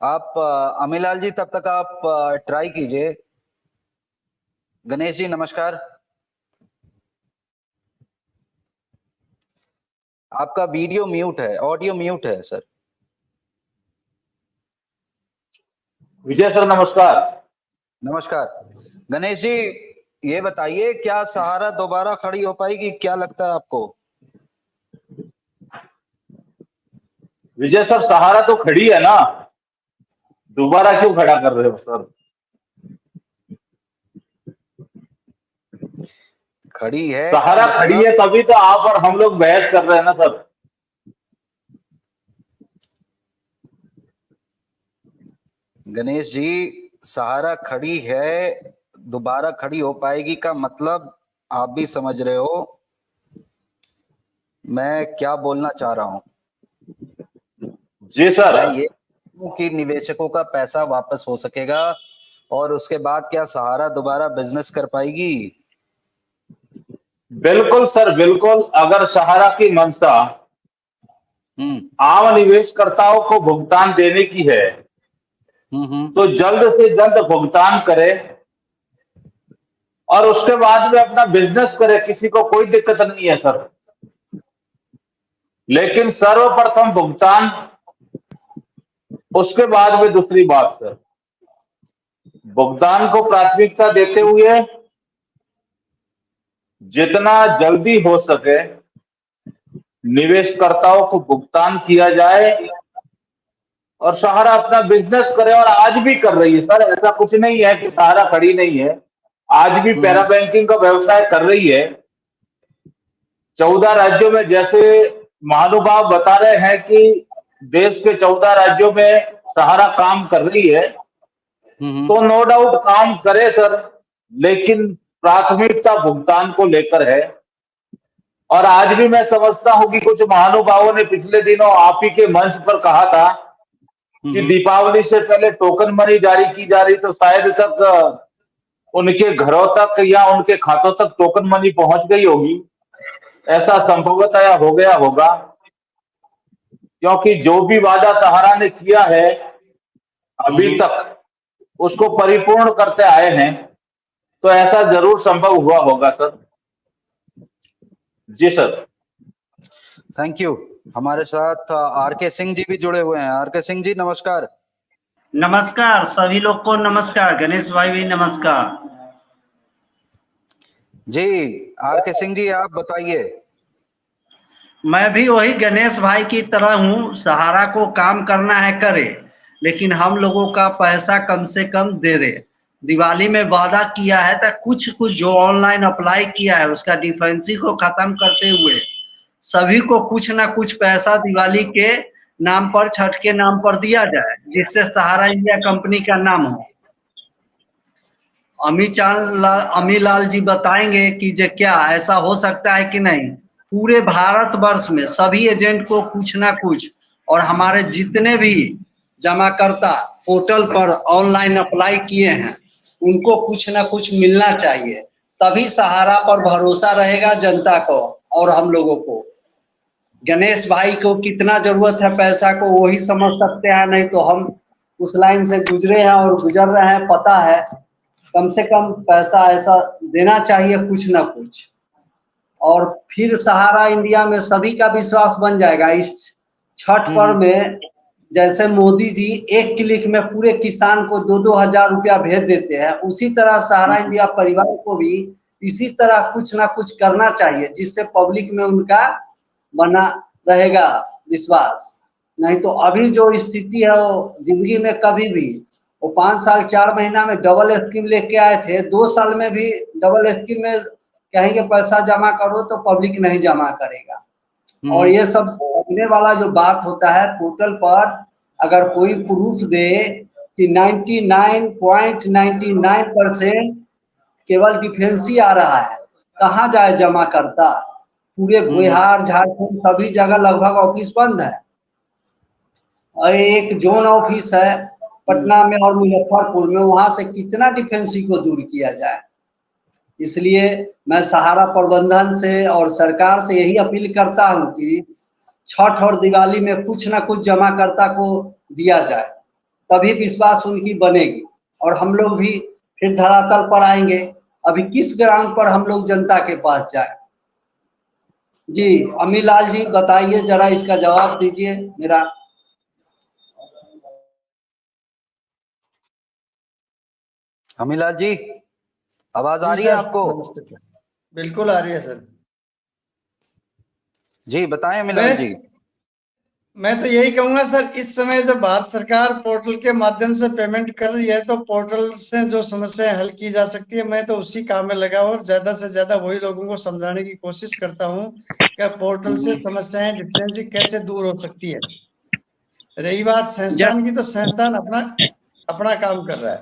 आप अमीलाल जी, तब तक आप ट्राई कीजिए। गणेश जी नमस्कार। आपका वीडियो म्यूट है, ऑडियो म्यूट है सर। विजय सर नमस्कार। नमस्कार गणेश जी, ये बताइए क्या सहारा दोबारा खड़ी हो पाएगी, क्या लगता है आपको? विजय सर सहारा तो खड़ी है ना, दोबारा क्यों खड़ा कर रहे हो सर? खड़ी है का सहारा खड़ी मतलब? है तभी तो आप और हम लोग बहस कर रहे हैं ना सर। गणेश जी, सहारा खड़ी है, दोबारा खड़ी हो पाएगी का मतलब आप भी समझ रहे हो मैं क्या बोलना चाह रहा हूं। जी सर। मैं ये कि निवेशकों का पैसा वापस हो सकेगा और उसके बाद क्या सहारा दोबारा बिजनेस कर पाएगी? बिल्कुल सर बिल्कुल, अगर सहारा की मंशा आम निवेशकर्ताओं को भुगतान देने की है तो जल्द से जल्द भुगतान करे और उसके बाद में अपना बिजनेस करे, किसी को कोई दिक्कत नहीं है सर। लेकिन सर्वप्रथम भुगतान, उसके बाद में दूसरी बात सर। भुगतान को प्राथमिकता देते हुए जितना जल्दी हो सके निवेशकर्ताओं को भुगतान किया जाए और सहारा अपना बिजनेस करे। और आज भी कर रही है सर, ऐसा कुछ नहीं है कि सहारा खड़ी नहीं है, आज भी पैरा बैंकिंग का व्यवसाय कर रही है। 14 राज्यों में, जैसे महानुभाव बता रहे हैं कि देश के 14 राज्यों में सहारा काम कर रही है, तो नो डाउट काम करे सर, लेकिन प्राथमिकता भुगतान को लेकर है। और आज भी मैं समझता हूं कि कुछ महानुभावों ने पिछले दिनों आप ही के मंच पर कहा था कि दीपावली से पहले टोकन मनी जारी की जा रही, तो शायद तक उनके घरों तक या उनके खातों तक टोकन मनी पहुंच गई होगी। ऐसा संभवतः हो गया होगा, क्योंकि जो भी वादा सहारा ने किया है अभी तक उसको परिपूर्ण करते आए हैं, तो ऐसा जरूर संभव हुआ होगा सर। जी सर। Thank you. हमारे साथ आर के सिंह जी भी जुड़े हुए हैं। आर के सिंह जी नमस्कार। नमस्कार सभी लोग को, नमस्कार गणेश भाई भी नमस्कार जी। आर के सिंह जी आप बताइए। मैं भी वही गणेश भाई की तरह हूँ, सहारा को काम करना है करे, लेकिन हम लोगों का पैसा कम से कम दे दे। दिवाली में वादा किया है तो कुछ कुछ जो ऑनलाइन अप्लाई किया है उसका डिफेंसी को खत्म करते हुए सभी को कुछ ना कुछ पैसा दिवाली के नाम पर, छठ के नाम पर दिया जाए, जिससे सहारा इंडिया कंपनी का नाम हो। अमी लाल जी बताएंगे कि जे क्या ऐसा हो सकता है कि नहीं। पूरे भारतवर्ष में सभी एजेंट को कुछ ना कुछ, और हमारे जितने भी जमाकर्ता पोर्टल पर ऑनलाइन अप्लाई किए हैं उनको कुछ ना कुछ मिलना चाहिए, तभी सहारा पर भरोसा रहेगा जनता को और हम लोगों को। गणेश भाई को कितना जरूरत है पैसा को वही समझ सकते हैं, नहीं तो हम उस लाइन से गुजरे हैं और गुजर रहे हैं, पता है। कम से कम पैसा ऐसा देना चाहिए कुछ ना कुछ, और फिर सहारा इंडिया में सभी का विश्वास बन जाएगा। इस छठ पर्व में जैसे मोदी जी एक क्लिक में पूरे किसान को 2-2 हजार रुपया भेज देते हैं, उसी तरह सहारा इंडिया परिवार को भी इसी तरह कुछ ना कुछ करना चाहिए, जिससे पब्लिक में उनका बना रहेगा विश्वास। नहीं तो अभी जो स्थिति है वो जिंदगी में कभी भी, वो 5 साल 4 महीना में डबल स्कीम लेके आए थे, 2 साल में भी डबल स्कीम में कहेंगे पैसा जमा करो तो पब्लिक नहीं जमा करेगा। और ये सब होने वाला जो बात होता है पोर्टल पर, अगर कोई प्रूफ दे कि 99.99% केवल डिफेंस ही आ रहा है, कहाँ जाए जमा करता। पूरे बिहार झारखंड सभी जगह लगभग ऑफिस बंद है, और एक जोन ऑफिस है पटना में और मुजफ्फरपुर में, वहां से कितना डिफेंसी को दूर किया जाए। इसलिए मैं सहारा प्रबंधन से और सरकार से यही अपील करता हूं कि छठ और दिवाली में कुछ ना कुछ जमाकर्ता को दिया जाए। तभी विश्वास उनकी बनेगी और हम लोग भी फिर धरातल पर आएंगे। अभी किस ग्राउंड पर हम लोग जनता के पास जाए? जी अमीलाल जी बताइए, जरा इसका जवाब दीजिए मेरा। अमीलाल जी, आवाज आ जी रही है सर, आपको? नमस्ते सर। बिल्कुल आ रही है सर। जी बताएं अमीलाल जी। मैं तो यही कहूंगा सर, इस समय जब भारत सरकार पोर्टल के माध्यम से पेमेंट कर रही है तो पोर्टल से जो समस्याएं हल की जा सकती है, मैं तो उसी काम में लगा हूं और ज्यादा से ज्यादा वही लोगों को समझाने की कोशिश करता हूं कि पोर्टल से समस्याएं डिफरेंसी कैसे दूर हो सकती है। रही बात संस्थान की, तो संस्थान अपना अपना काम कर रहा है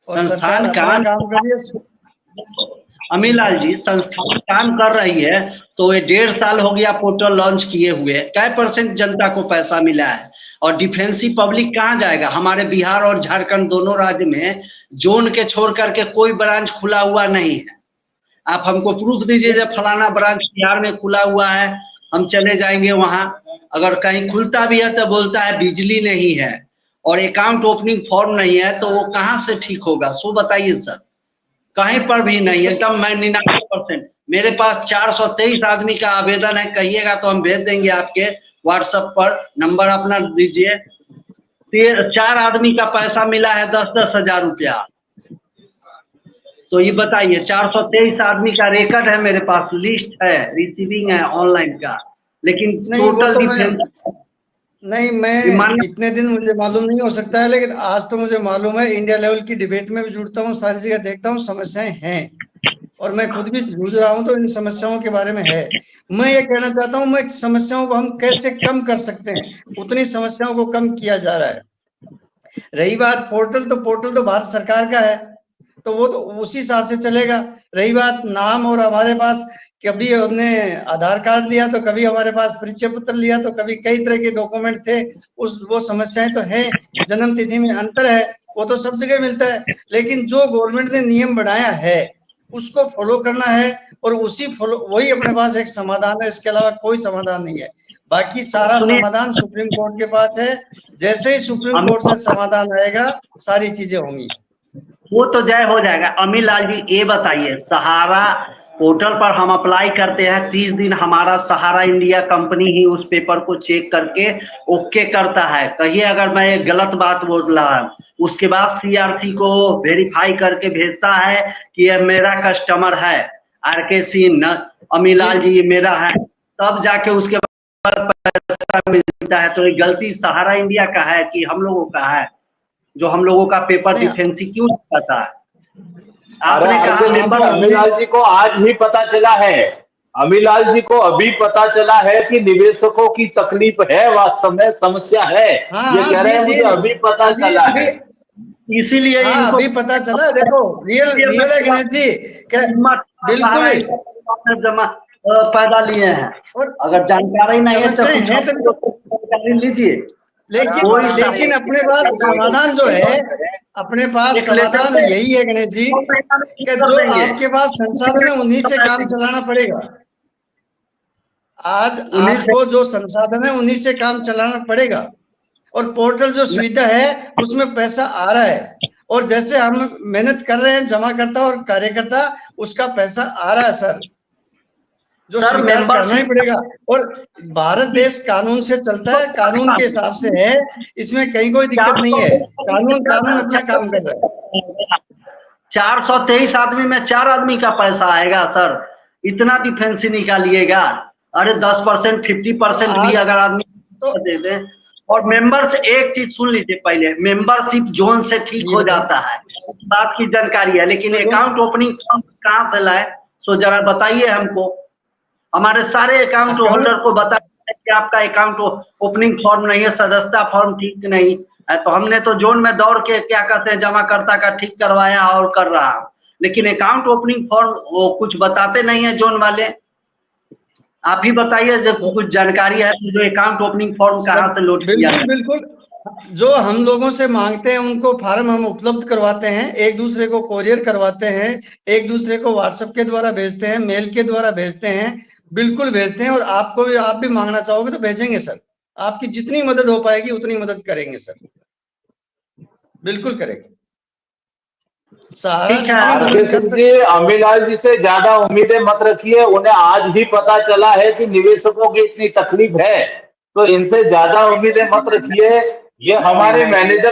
और सरकार संस्थान अपना काम कर रही है। अमीलाल जी, संस्थान काम कर रही है तो ये 1.5 साल हो गया पोर्टल लॉन्च किए हुए, क्या % जनता को पैसा मिला है? और डिफेंसिव पब्लिक कहाँ जाएगा? हमारे बिहार और झारखंड दोनों राज्य में जोन के छोड़ करके कोई ब्रांच खुला हुआ नहीं है। आप हमको प्रूफ दीजिए जब फलाना ब्रांच बिहार में खुला हुआ है, हम चले जाएंगे वहां। अगर कहीं खुलता भी है तो बोलता है बिजली नहीं है और अकाउंट ओपनिंग फॉर्म नहीं है, तो वो कहाँ से ठीक होगा? सो बताइए सर। कहीं पर भी नहीं, एकदम मैं 99%। मेरे पास 423 आदमी का आवेदन है, कहिएगा तो हम भेज देंगे आपके व्हाट्सएप पर। नंबर अपना दीजिए। 4 आदमी का पैसा मिला है 10-10 हजार रुपया। तो ये बताइए, 423 आदमी का रिकॉर्ड है मेरे पास, लिस्ट है, रिसीविंग है ऑनलाइन का, लेकिन नहीं वो टोटल तो डिफेंस नहीं, मैं इतने दिन मुझे मालूम नहीं हो सकता है, लेकिन आज तो मुझे मालूम है। इंडिया लेवल की डिबेट में भी जुड़ता हूँ, सारी जगह देखता हूँ, समस्याएं हैं और मैं खुद भी जूझ रहा हूँ, तो इन समस्याओं के बारे में है। मैं ये कहना चाहता हूँ, मैं समस्याओं को हम कैसे कम कर सकते हैं, उतनी समस्याओं को कम किया जा रहा है। रही बात पोर्टल, तो पोर्टल तो भारत सरकार का है, तो वो तो उसी हिसाब से चलेगा। रही बात नाम, और हमारे पास कभी हमने आधार कार्ड लिया, तो कभी हमारे पास परिचय पत्र लिया, तो कभी कई तरह के डॉक्यूमेंट थे। वो समस्याएं तो है। जन्म तिथि में अंतर है, वो तो सब जगह मिलता है, लेकिन जो गवर्नमेंट ने नियम बनाया है उसको फॉलो करना है और उसी फॉलो, वही अपने पास एक समाधान है। इसके अलावा कोई समाधान नहीं है। बाकी सारा सुनिए, समाधान सुप्रीम कोर्ट के पास है। जैसे ही सुप्रीम कोर्ट से समाधान आएगा, सारी चीजें होंगी। वो तो जय हो जाएगा। अमीलाल जी ये बताइए, सहारा पोर्टल पर हम अप्लाई करते हैं, 30 दिन हमारा सहारा इंडिया कंपनी ही उस पेपर को चेक करके ओके करता है। कहिए अगर मैं एक गलत बात बोल रहा हूं, उसके बाद सीआरसी को वेरीफाई करके भेजता है कि ये मेरा कस्टमर है, आरके सिंह अमीलाल जी ये मेरा है, तब जाके उसके बाद पैसा मिलता है। तो ये गलती सहारा इंडिया का है कि हम लोगों का है, जो हम लोगों का पेपर नहीं, डिफेंसी क्यों जाता है? अरे आपने कहा मेंबर अमीलाल जी को आज ही पता चला है, अमीलाल जी को अभी पता चला है कि निवेशकों की तकलीफ है, वास्तव में समस्या है। हाँ ये हाँ कह जी रहे हैं जी, मुझे अभी पता अजी चला अभी, है। इसीलिए हाँ इनको अभी पता चला। देखो, रियल रियल है गणेश जी, बिल्कुल। जमा पैदा लिए हैं। और अगर जानकारी नहीं है तो समस्याएं कुछ हैं तभी तो, जानकारी लीजिए। लेकिन कोई लेकिन अपने पास समाधान जो है, अपने पास एक लेटर समाधान से यही है गणेश जी, 2 महीना में ठीक कि कर जो देंगे। आपके पास संसाधन है उन्हीं से काम चलाना पड़ेगा। आज उन्हीं से आपको जो संसाधन है उन्हीं से काम चलाना पड़ेगा। और पोर्टल जो सुविधा है उसमें पैसा आ रहा है, और जैसे हम मेहनत कर रहे हैं जमाकर्ता और कार्यकर्ता, उसका पैसा आ रहा है सर, जो सर स्वीकार करना ही मेंबरशिप पड़ेगा। और भारत देश कानून से चलता है, कानून के हिसाब से है, इसमें कहीं कोई दिक्कत नहीं है। कानून कानून अपना काम कर रहा है। 423 आदमी में 4 आदमी का पैसा आएगा सर, इतना डिफेंसी निकालिएगा। अरे 10%, 50% भी आज अगर आदमी तो दे दें। और मेंबर्स, एक चीज सुन लीजिए पहले, मेंबरशिप जोन से ठीक जी हो बताइए। जाता है, बात की जानकारी है, लेकिन तो अकाउंट ओपनिंग कहाँ से लाए? सो जरा बताइए हमको। हमारे सारे अकाउंट अकाउंट, होल्डर को बता कि आपका अकाउंट ओपनिंग फॉर्म नहीं है, सदस्यता फॉर्म ठीक नहीं है, तो हमने तो जोन में दौड़ के क्या कहते हैं जमाकर्ता का ठीक करवाया और कर रहा हूं, लेकिन अकाउंट ओपनिंग फॉर्म वो कुछ बताते नहीं है जोन वाले। आप ही बताइए, जब तो कुछ जानकारी है तो जो अकाउंट ओपनिंग फॉर्म कहाँ सब से लोड किया बिल्कुल है? बिल्कुल, जो हम लोगों से मांगते हैं उनको फार्म हम उपलब्ध करवाते हैं, एक दूसरे को कोरियर करवाते हैं, एक दूसरे को व्हाट्सएप के द्वारा भेजते हैं, मेल के द्वारा भेजते हैं, बिल्कुल भेजते हैं। और आपको भी, आप भी मांगना चाहोगे तो भेजेंगे सर, आपकी जितनी मदद हो पाएगी उतनी मदद करेंगे सर। बिल्कुल करेगी। सहारा ठीक है। जितनी मदद आरके कर सिंह जी, अमीलाल जी से ज्यादा उम्मीदें मत रखिए। उन्हें आज ही पता चला है कि निवेशकों की इतनी तकलीफ है, तो इनसे ज्यादा उम्मीदें मत रखिए। ये हमारे नहीं, मैनेजर